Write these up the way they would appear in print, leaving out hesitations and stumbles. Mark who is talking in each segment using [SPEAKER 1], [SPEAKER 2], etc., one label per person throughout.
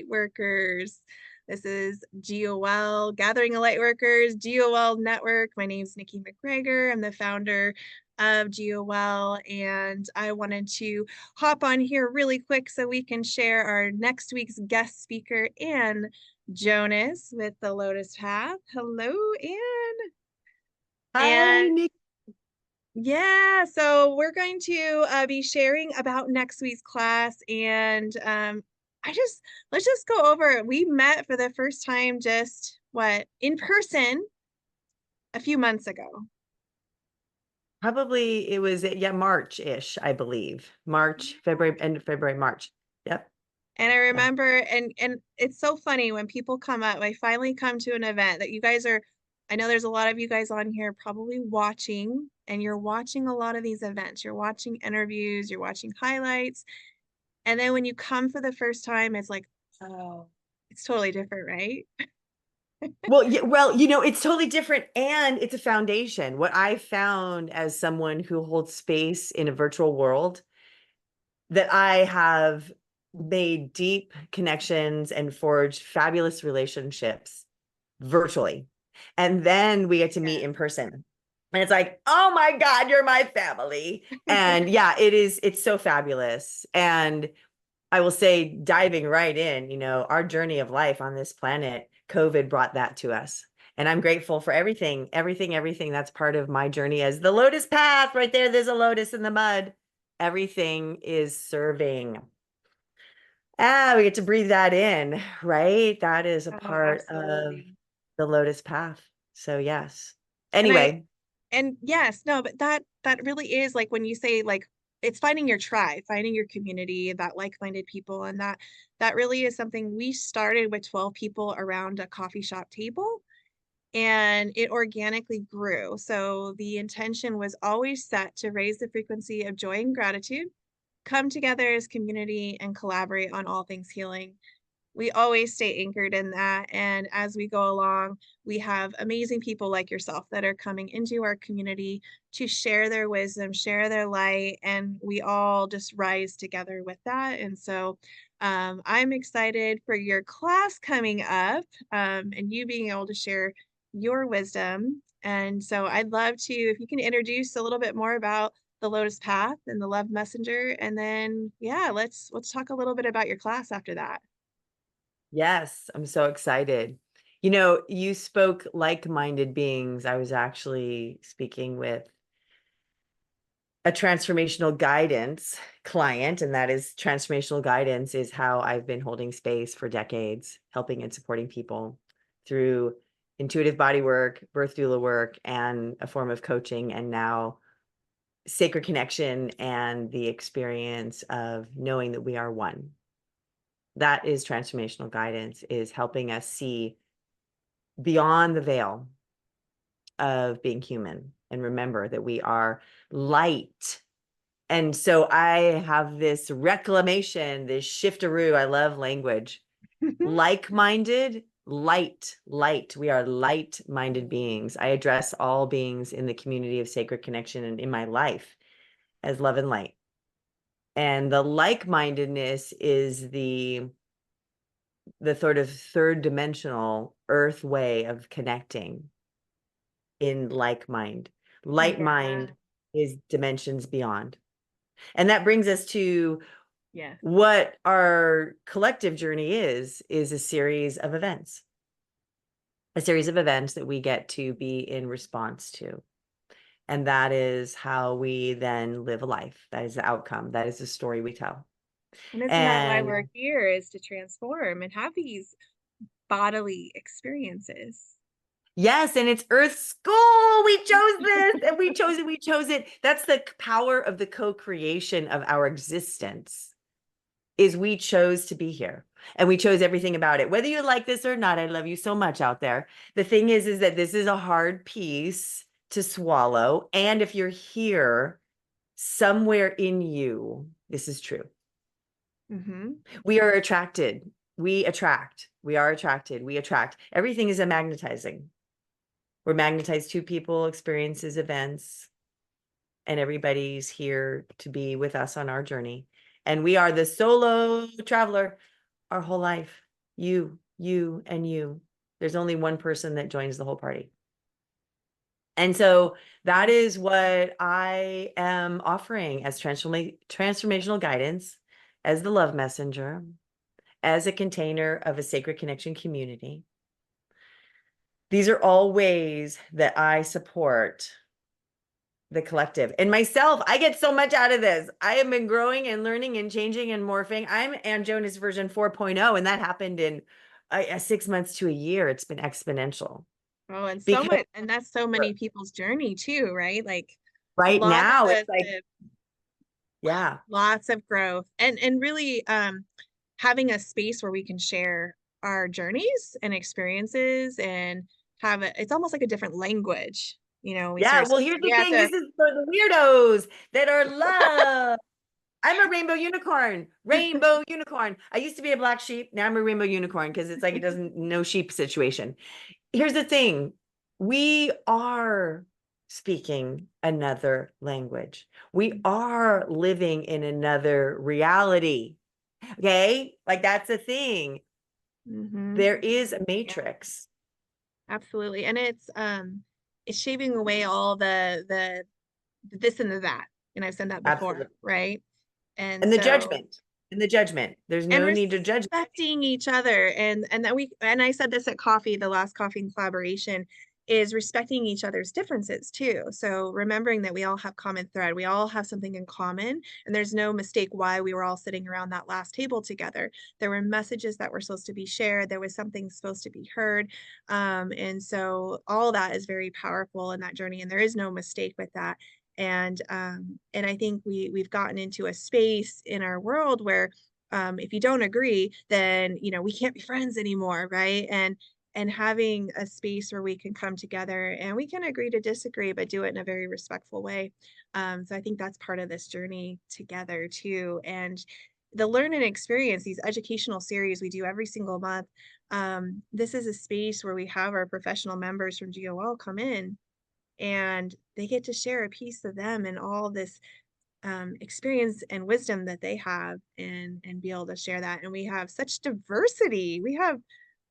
[SPEAKER 1] Lightworkers. This is GOL, Gathering of Lightworkers, GOL Network. My name is Nikki McGregor. I'm the founder of GOL, and I wanted to hop on here really quick so we can share our next week's guest speaker, Ann Jonas with the Lotus Path. Hello, Ann.
[SPEAKER 2] Hi, Nick.
[SPEAKER 1] Yeah, so we're going to be sharing about next week's class, and let's just go over it. We met for the first time in person a few months ago.
[SPEAKER 2] Probably it was, March-ish, I believe. March, February, end of February, March. Yep.
[SPEAKER 1] And I remember, and it's so funny when people come up, I finally come to an event that you guys are, I know there's a lot of you guys on here probably watching, and you're watching a lot of these events. You're watching interviews, you're watching highlights. And then when you come for the first time, it's like, oh, it's totally different, right?
[SPEAKER 2] Well, it's totally different, and it's a foundation. What I found as someone who holds space in a virtual world, that I have made deep connections and forged fabulous relationships virtually. And then we get to meet in person. And it's like, oh my God, you're my family. And yeah, it's so fabulous. And I will say, diving right in, our journey of life on this planet, COVID brought that to us. And I'm grateful for everything that's part of my journey as the Lotus Path. Right there, there's a lotus in the mud. Everything is serving. We get to breathe that in, right? That is a part of the Lotus Path. So yes. Anyway.
[SPEAKER 1] And yes, no, but that really is like when you say like it's finding your tribe, finding your community, that like-minded people, and that really is something we started with 12 people around a coffee shop table, and it organically grew. So the intention was always set to raise the frequency of joy and gratitude, come together as community, and collaborate on all things healing. We always stay anchored in that. And as we go along, we have amazing people like yourself that are coming into our community to share their wisdom, share their light, and we all just rise together with that. And so I'm excited for your class coming up, and you being able to share your wisdom. And so I'd love to, if you can introduce a little bit more about the Lotus Path and the Love Messenger, and then let's talk a little bit about your class after that.
[SPEAKER 2] Yes, I'm so excited. You spoke like-minded beings. I was actually speaking with a transformational guidance client, and that is transformational guidance is how I've been holding space for decades, helping and supporting people through intuitive body work, birth doula work, and a form of coaching, and now sacred connection and the experience of knowing that we are one. That is transformational guidance, is helping us see beyond the veil of being human and remember that we are light. And so I have this reclamation, this shiftaroo. I love language. Like-minded, light. We are light-minded beings. I address all beings in the community of sacred connection and in my life as love and light. And the like-mindedness is the sort of third dimensional earth way of connecting in like mind. Light mind is dimensions beyond. And that brings us to what our collective journey is a series of events. A series of events that we get to be in response to. And that is how we then live a life. That is the outcome. That is the story we tell.
[SPEAKER 1] And isn't that why we're here, is to transform and have these bodily experiences?
[SPEAKER 2] Yes, and it's Earth School. We chose this, and we chose it. That's the power of the co-creation of our existence, is we chose to be here, and we chose everything about it. Whether you like this or not, I love you so much out there. The thing is that this is a hard piece to swallow, and if you're here, somewhere in you, this is true. We are attracted. We attract. We are attracted. We attract. Everything is a magnetizing. We're magnetized to people, experiences, events, and everybody's here to be with us on our journey. And we are the solo traveler our whole life. you, and you. There's only one person that joins the whole party. And so that is what I am offering as transformational guidance, as the love messenger, as a container of a sacred connection community. These are all ways that I support the collective and myself. I get so much out of this. I have been growing and learning and changing and morphing. I'm Ann Jonas version 4.0, and that happened in 6 months to a year. It's been exponential.
[SPEAKER 1] Oh, and so
[SPEAKER 2] Because
[SPEAKER 1] much, and that's so many people's journey too, right? Like a
[SPEAKER 2] right
[SPEAKER 1] lot
[SPEAKER 2] now
[SPEAKER 1] of
[SPEAKER 2] it's
[SPEAKER 1] us
[SPEAKER 2] like,
[SPEAKER 1] have
[SPEAKER 2] yeah,
[SPEAKER 1] lots of growth and really having a space where we can share our journeys and experiences and have it. It's almost like a different language, you know,
[SPEAKER 2] yeah. Well, here's
[SPEAKER 1] we
[SPEAKER 2] the
[SPEAKER 1] have
[SPEAKER 2] thing.
[SPEAKER 1] to
[SPEAKER 2] This is for the weirdos that are love. I'm a rainbow unicorn. Rainbow unicorn. I used to be a black sheep. Now I'm a rainbow unicorn because it's like it doesn't no sheep situation. Here's the thing. We are speaking another language. We are living in another reality. Okay? Like that's the thing.
[SPEAKER 1] Mhm.
[SPEAKER 2] There is a
[SPEAKER 1] Yeah,
[SPEAKER 2] matrix.
[SPEAKER 1] absolutely. And it's shaving away all the this and the that. And I've said that before,
[SPEAKER 2] Absolutely.
[SPEAKER 1] right? And
[SPEAKER 2] And the
[SPEAKER 1] so
[SPEAKER 2] judgment. And the judgment. There's
[SPEAKER 1] and
[SPEAKER 2] no need to judge.
[SPEAKER 1] respecting each other and that we and I said this at coffee, the last coffee and collaboration is respecting each other's differences too. So remembering that we all have common thread, we all have something in common, and there's no mistake why we were all sitting around that last table together. There were messages that were supposed to be shared, there was something supposed to be heard, and so all that is very powerful in that journey, and there is no mistake with that. And I think we've gotten into a space in our world where if you don't agree, then you know we can't be friends anymore, right? And having a space where we can come together and we can agree to disagree, but do it in a very respectful way. So I think that's part of this journey together too. And the learn and experience, these educational series we do every single month. This is a space where we have our professional members from GOL come in and they get to share a piece of them and all this experience and wisdom that they have and be able to share that. And we have such diversity. We have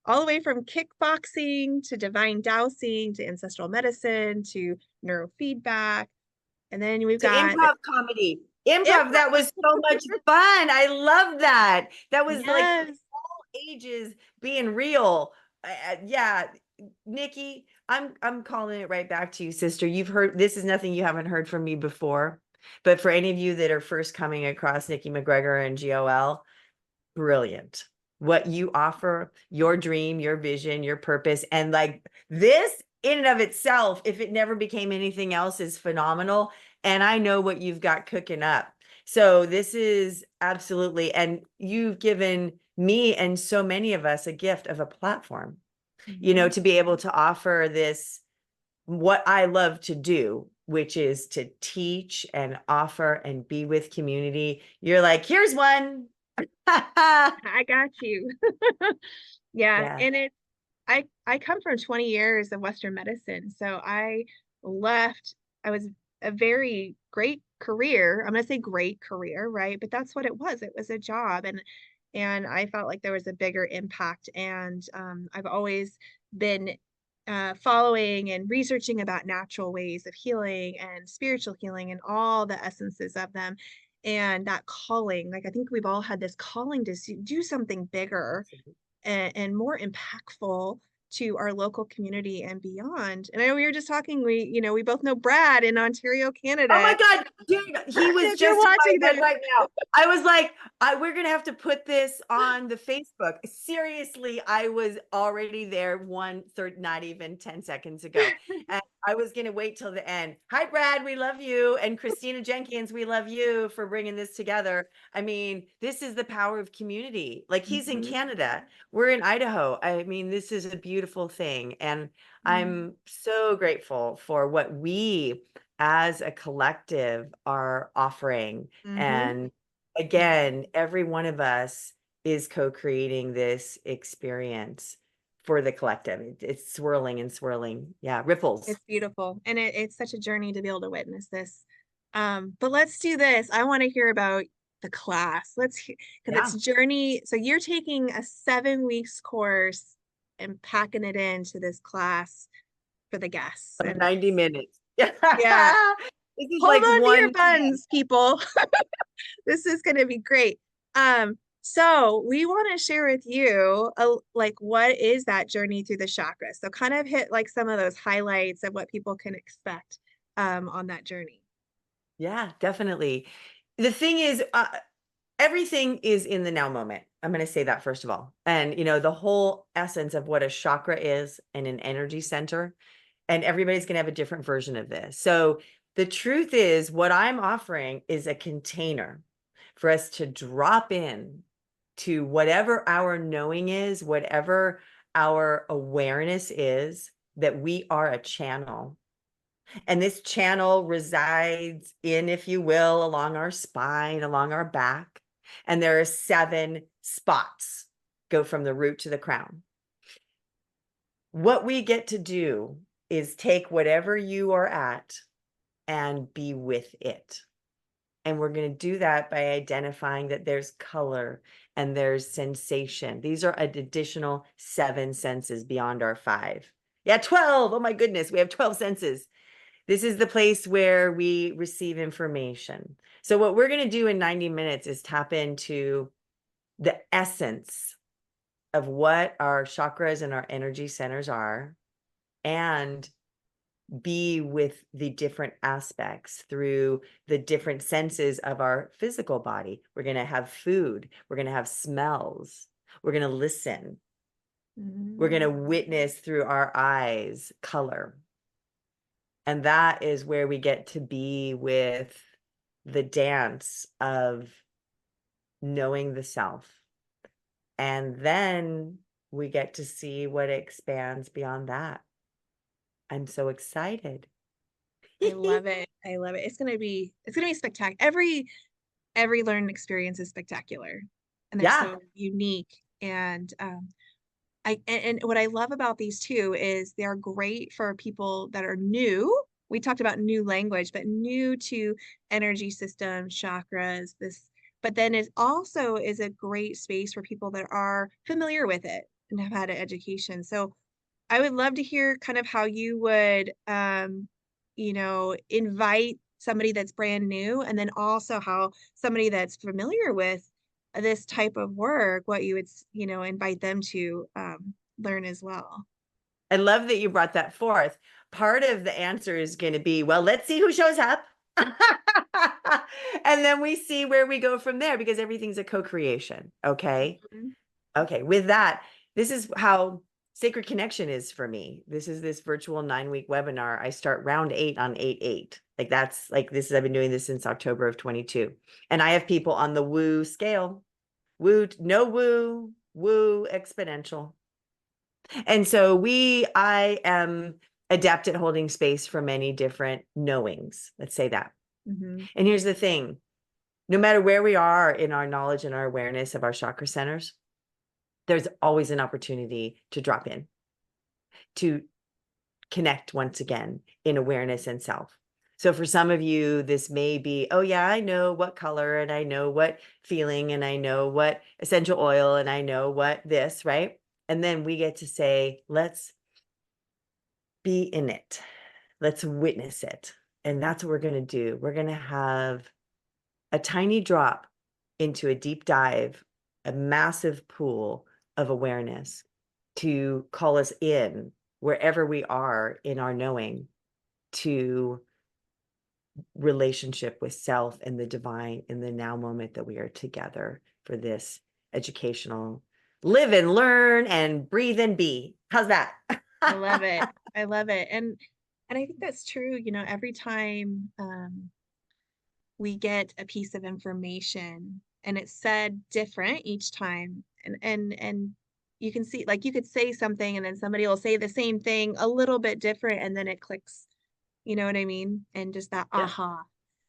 [SPEAKER 1] all the way from kickboxing to divine dowsing to ancestral medicine to neurofeedback. And then we've
[SPEAKER 2] To
[SPEAKER 1] got the
[SPEAKER 2] improv comedy. Improv,
[SPEAKER 1] improv.
[SPEAKER 2] that was so much fun. I love that. That was like
[SPEAKER 1] Yes.
[SPEAKER 2] all ages being real. Yeah, Nikki, I'm calling it right back to you, sister. You've heard this is nothing you haven't heard from me before. But for any of you that are first coming across Nikki McGregor and GOL, brilliant. What you offer, your dream, your vision, your purpose, and like this in and of itself, if it never became anything else, is phenomenal. And I know what you've got cooking up. So this is absolutely, and you've given me and so many of us a gift of a platform, you know,
[SPEAKER 1] Mhm.
[SPEAKER 2] to be able to offer this, what I love to do, which is to teach and offer and be with community. You're like, here's one.
[SPEAKER 1] I got you. Yeah.
[SPEAKER 2] Yeah.
[SPEAKER 1] And I come from 20 years of Western medicine. So I was a very great career. I'm gonna say great career, right? But that's what it was. It was a job. And I felt like there was a bigger impact. And I've always been following and researching about natural ways of healing and spiritual healing and all the essences of them. And that calling, like I think we've all had this calling to do something bigger and more impactful to our local community and beyond. And I know we were just talking, we both know Brad in Ontario,
[SPEAKER 2] Oh my
[SPEAKER 1] Canada.
[SPEAKER 2] God, dude, he was
[SPEAKER 1] If you're
[SPEAKER 2] just in
[SPEAKER 1] watching
[SPEAKER 2] my head
[SPEAKER 1] this.
[SPEAKER 2] right now. I was like, we're gonna have to put this on the Facebook. Seriously, I was already there 1/3, not even 10 seconds ago. And I was gonna wait till the end. Hi, Brad, we love you. And Christina Jenkins, we love you for bringing this together. I mean, this is the power of community. Like he's in
[SPEAKER 1] Mhm.
[SPEAKER 2] Canada, we're in Idaho. I mean, this is a beautiful thing. And I'm so grateful for what we as a collective are offering.
[SPEAKER 1] Mhm.
[SPEAKER 2] And again, every one of us is co-creating this experience for the collective. It's swirling and swirling. Yeah, ripples.
[SPEAKER 1] It's beautiful. And it's such a journey to be able to witness this. But let's do this. I want to hear about the class. Let's because
[SPEAKER 2] Yeah.
[SPEAKER 1] it's journey. So you're taking a 7 weeks course and packing it into this class for the guests.
[SPEAKER 2] Like
[SPEAKER 1] And
[SPEAKER 2] 90 minutes.
[SPEAKER 1] yeah,
[SPEAKER 2] This is
[SPEAKER 1] hold
[SPEAKER 2] like
[SPEAKER 1] on to your
[SPEAKER 2] one.
[SPEAKER 1] buns, people. This is going to be great. So we want to share with you like what is that journey through the chakras. So kind of hit like some of those highlights of what people can expect on that journey.
[SPEAKER 2] Yeah, definitely. The thing is, everything is in the now moment. I'm going to say that first of all. And, the whole essence of what a chakra is and an energy center, and everybody's going to have a different version of this. So the truth is, what I'm offering is a container for us to drop in to whatever our knowing is, whatever our awareness is, that we are a channel. And this channel resides in, if you will, along our spine, along our back. And there are 7 spots, go from the root to the crown. What we get to do is take whatever you are at and be with it. And we're going to do that by identifying that there's color and there's sensation. These are an additional 7 senses beyond our 5. Yeah, 12. Oh my goodness, we have 12 senses. This is the place where we receive information. So what we're going to do in 90 minutes is tap into the essence of what our chakras and our energy centers are, and be with the different aspects through the different senses of our physical body. We're going to have food. We're going to have smells. We're going to listen. We're going to witness through our eyes, color. And that is where we get to be with the dance of knowing the self. And then we get to see what expands beyond that. I'm so excited.
[SPEAKER 1] I love it. I love it. It's gonna be spectacular. Every learning experience is spectacular, and they're
[SPEAKER 2] Yeah.
[SPEAKER 1] so unique. And and what I love about these two is they're great for people that are new. We talked about new language, but new to energy systems, chakras, this, but then it also is a great space for people that are familiar with it and have had an education. So I would love to hear kind of how you would, invite somebody that's brand new, and then also how somebody that's familiar with this type of work, what you would, invite them to learn as well.
[SPEAKER 2] I love that you brought that forth. Part of the answer is going to be, well, let's see who shows up. And then we see where we go from there, because everything's a co-creation. Okay.
[SPEAKER 1] Mhm.
[SPEAKER 2] Okay. With that, this is how Sacred Connection is for me. This is this virtual 9-week webinar. I start round 8 on 8/8. Like that's like this. I've been doing this since October of 22. And I have people on the woo scale. Woo, no woo, woo exponential. And so I am adept at holding space for many different knowings. Let's say that.
[SPEAKER 1] Mhm.
[SPEAKER 2] And here's the thing. No matter where we are in our knowledge and our awareness of our chakra centers, there's always an opportunity to drop in, to connect once again in awareness and self. So for some of you, this may be, oh yeah, I know what color, and I know what feeling, and I know what essential oil, and I know what this, right? And then we get to say, let's be in it. Let's witness it. And that's what we're going to do. We're going to have a tiny drop into a deep dive, a massive pool of awareness to call us in wherever we are in our knowing, to relationship with self and the divine in the now moment that we are together for this educational live and learn and breathe and be. How's that?
[SPEAKER 1] I love it. I love it. And I think that's true, every time we get a piece of information and it's said different each time, and you can see, like, you could say something and then somebody will say the same thing a little bit different, and then it clicks, you know what I mean? And just that
[SPEAKER 2] Yeah.
[SPEAKER 1] aha,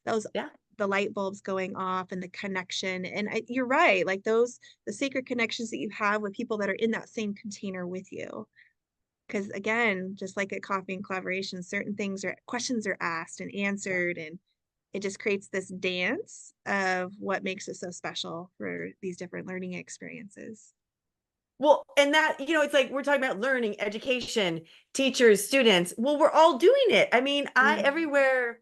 [SPEAKER 1] those
[SPEAKER 2] Yeah.
[SPEAKER 1] the light bulbs going off and the connection. And you're right, like the sacred connections that you have with people that are in that same container with you. Because again, just like at coffee and collaboration, certain questions are asked and answered, and it just creates this dance of what makes it so special for these different learning experiences.
[SPEAKER 2] Well, and that, it's like we're talking about learning, education, teachers, students. Well, we're all doing it. I mean, everywhere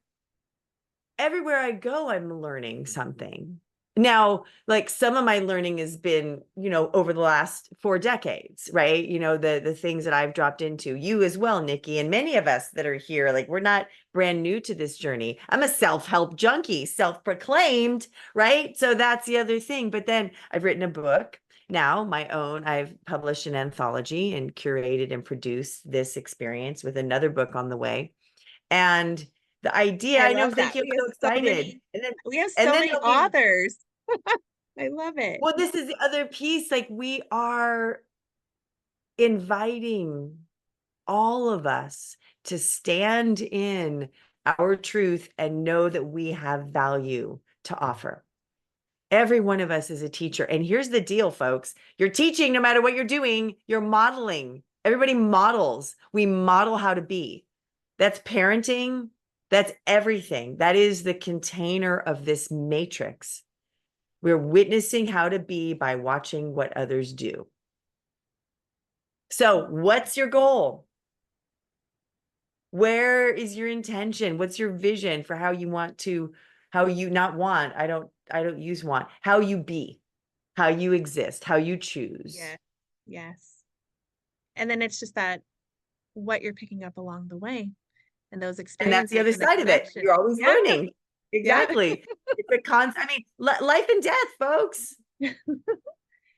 [SPEAKER 2] I go, I'm learning something. Now, like some of my learning has been, over the last 4 decades, right? The things that I've dropped into, you as well, Nikki, and many of us that are here, like we're not brand new to this journey. I'm a self-help junkie, self-proclaimed, right? So that's the other thing. But then I've written a book now, my own. I've published an anthology and curated and produced this experience with another book on the way. And the idea,
[SPEAKER 1] I
[SPEAKER 2] I know,
[SPEAKER 1] love
[SPEAKER 2] thank
[SPEAKER 1] that.
[SPEAKER 2] you. I'm so excited.
[SPEAKER 1] We have
[SPEAKER 2] And
[SPEAKER 1] so
[SPEAKER 2] then
[SPEAKER 1] many
[SPEAKER 2] there'll be,
[SPEAKER 1] authors. I love it.
[SPEAKER 2] well, this is the other piece. Like we are inviting all of us to stand in our truth and know that we have value to offer. Every one of us is a teacher. And here's the deal, folks. You're teaching no matter what you're doing, you're modeling. Everybody models. We model how to be. That's parenting. That's everything. That is the container of this matrix. We're witnessing how to be by watching what others do. So, what's your goal? Where is your intention? What's your vision for how you want to, how you not want, I don't use want, how you be, how you exist, how you choose.
[SPEAKER 1] Yeah. Yes. And then it's just that what you're picking up along the way and those
[SPEAKER 2] And that's the
[SPEAKER 1] experiences
[SPEAKER 2] other
[SPEAKER 1] and the
[SPEAKER 2] side of it.
[SPEAKER 1] connection.
[SPEAKER 2] You're always
[SPEAKER 1] Yeah.
[SPEAKER 2] learning.
[SPEAKER 1] Yeah.
[SPEAKER 2] Exactly. It's a concept. I mean, life and death, folks.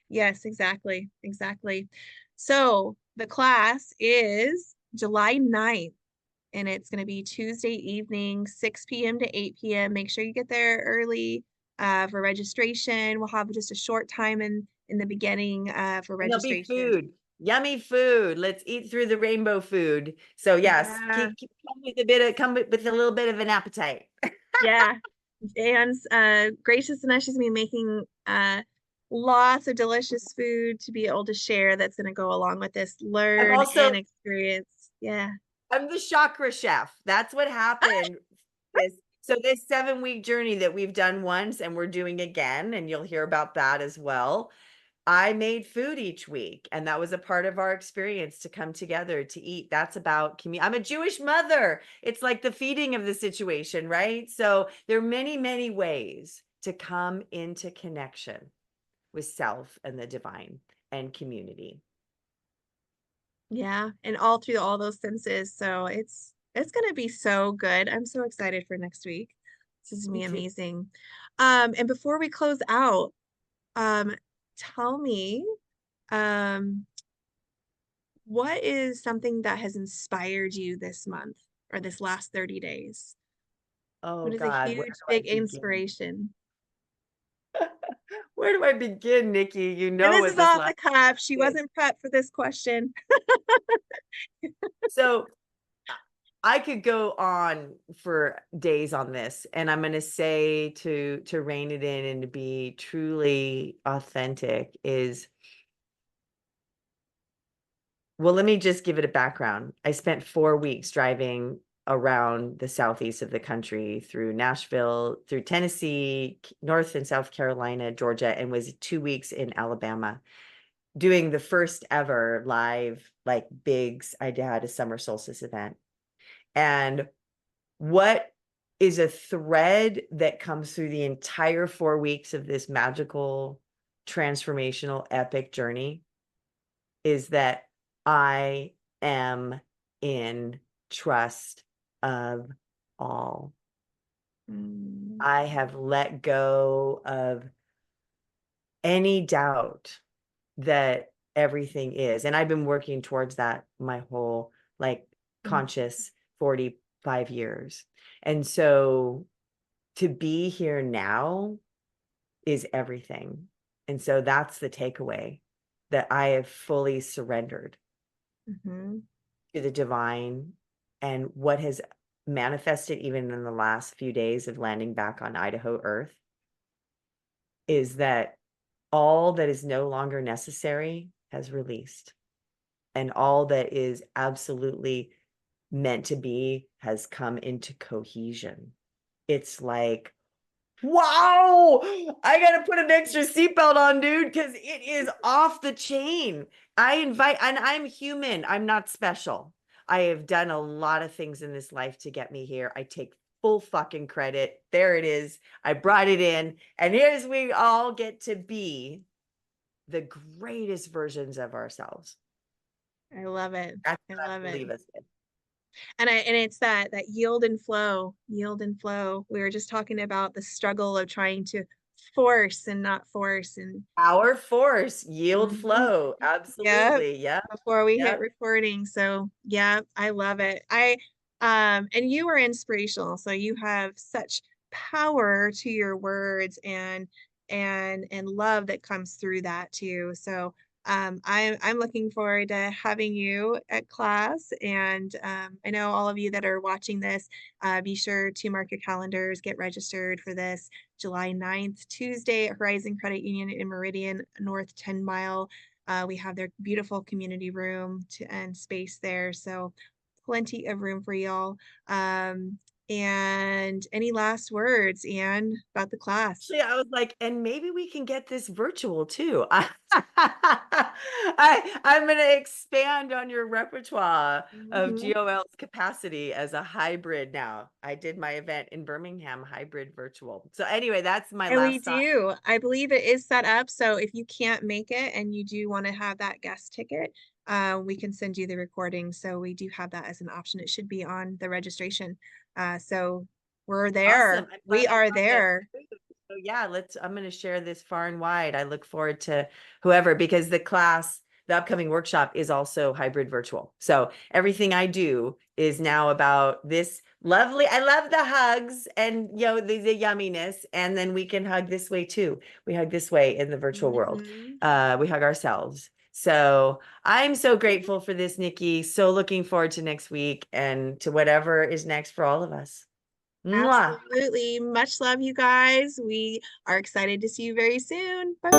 [SPEAKER 1] Yes, exactly. Exactly. So the class is July 9th, and it's going to be Tuesday evening, 6 p.m. to 8 p.m. Make sure you get there early for registration. We'll have just a short time in the beginning for
[SPEAKER 2] And there'll be
[SPEAKER 1] registration.
[SPEAKER 2] food, yummy food. Let's eat through the rainbow food. So yes,
[SPEAKER 1] Yeah.
[SPEAKER 2] come with a little bit of an appetite.
[SPEAKER 1] Yeah. Dan's gracious enough. She's gonna be making lots of delicious food to be able to share that's gonna go along with this
[SPEAKER 2] I'm
[SPEAKER 1] learn
[SPEAKER 2] also
[SPEAKER 1] and experience. Yeah.
[SPEAKER 2] I'm the chakra chef. That's what happened. This 7-week journey that we've done once and we're doing again, and you'll hear about that as well. I made food each week, and that was a part of our experience to come together to eat. That's about community. I'm a Jewish mother. It's like the feeding of the situation, right? So there are many, many ways to come into connection with self and the divine and community.
[SPEAKER 1] Yeah. And all through all those senses. So it's gonna be so good. I'm so excited for next week. This is gonna
[SPEAKER 2] Me
[SPEAKER 1] be
[SPEAKER 2] too.
[SPEAKER 1] amazing. And before we close out, um, tell me, um, what is something that has inspired you this month or this last 30 days?
[SPEAKER 2] Oh
[SPEAKER 1] What is a
[SPEAKER 2] God, where
[SPEAKER 1] huge,
[SPEAKER 2] do I
[SPEAKER 1] big
[SPEAKER 2] begin?
[SPEAKER 1] inspiration?
[SPEAKER 2] Where do I begin, Nikki? You
[SPEAKER 1] And
[SPEAKER 2] know
[SPEAKER 1] this
[SPEAKER 2] what
[SPEAKER 1] is
[SPEAKER 2] this
[SPEAKER 1] off
[SPEAKER 2] last
[SPEAKER 1] the cuff. She
[SPEAKER 2] is.
[SPEAKER 1] wasn't prepped for this question.
[SPEAKER 2] So I could go on for days on this, and I'm going to say to rein it in and to be truly authentic is, well, let me just give it a background. I spent 4 weeks driving around the southeast of the country through Nashville, through Tennessee, North and South Carolina, Georgia, and was 2 weeks in Alabama doing the first ever live, like bigs. I had a summer solstice event. And what is a thread that comes through the entire 4 weeks of this magical, transformational, epic journey is that I am in trust of all.
[SPEAKER 1] Mm.
[SPEAKER 2] I have let go of any doubt that everything is. And I've been working towards that my whole like
[SPEAKER 1] Mm.
[SPEAKER 2] conscious 45 years. And so to be here now is everything. And so that's the takeaway, that I have fully surrendered
[SPEAKER 1] Mhm.
[SPEAKER 2] to the divine. And what has manifested even in the last few days of landing back on Idaho earth is that all that is no longer necessary has released, and all that is absolutely meant to be has come into cohesion. it's like, wow, I gotta put an extra seatbelt on, dude, because it is off the chain. And I'm human. I'm not special. I have done a lot of things in this life to get me here. I take full fucking credit. There it is. I brought it in. And here's we all get to be the greatest versions of ourselves.
[SPEAKER 1] I love it.
[SPEAKER 2] That's
[SPEAKER 1] I
[SPEAKER 2] what I
[SPEAKER 1] love it.
[SPEAKER 2] believe us in.
[SPEAKER 1] And it's that yield and flow. We were just talking about the struggle of trying to force and not force, and
[SPEAKER 2] Our force, yield, flow.
[SPEAKER 1] Yep,
[SPEAKER 2] Absolutely. Yeah.
[SPEAKER 1] before we hit
[SPEAKER 2] Yep.
[SPEAKER 1] recording. So yeah, I love it. And you are inspirational. So you have such power to your words, and love that comes through that too. So I'm looking forward to having you at class. And I know all of you that are watching this, be sure to mark your calendars, get registered for this July 9th, Tuesday at Horizon Credit Union in Meridian North 10 Mile. We have their beautiful community room and space there. So plenty of room for y'all. And any last words, Ann, about the class?
[SPEAKER 2] Actually, I was like, and maybe we can get this virtual too. I'm going to expand on your repertoire of GOL's capacity as a hybrid now. I did my event in Birmingham, hybrid virtual. So anyway, that's my
[SPEAKER 1] And we
[SPEAKER 2] last thought.
[SPEAKER 1] do. I believe it is set up. So if you can't make it and you do want to have that guest ticket, we can send you the recording. So we do have that as an option. It should be on the registration. So we're there.
[SPEAKER 2] Awesome.
[SPEAKER 1] We are there.
[SPEAKER 2] So yeah, I'm going to share this far and wide. I look forward to whoever, because the upcoming workshop is also hybrid virtual. So everything I do is now about this lovely, I love the hugs and, the yumminess. And then we can hug this way too. We hug this way in the virtual world. We hug ourselves. So I'm so grateful for this, Nikki. So looking forward to next week and to whatever is next for all of us. Mwah.
[SPEAKER 1] Absolutely. Much love, you guys. We are excited to see you very soon. Bye.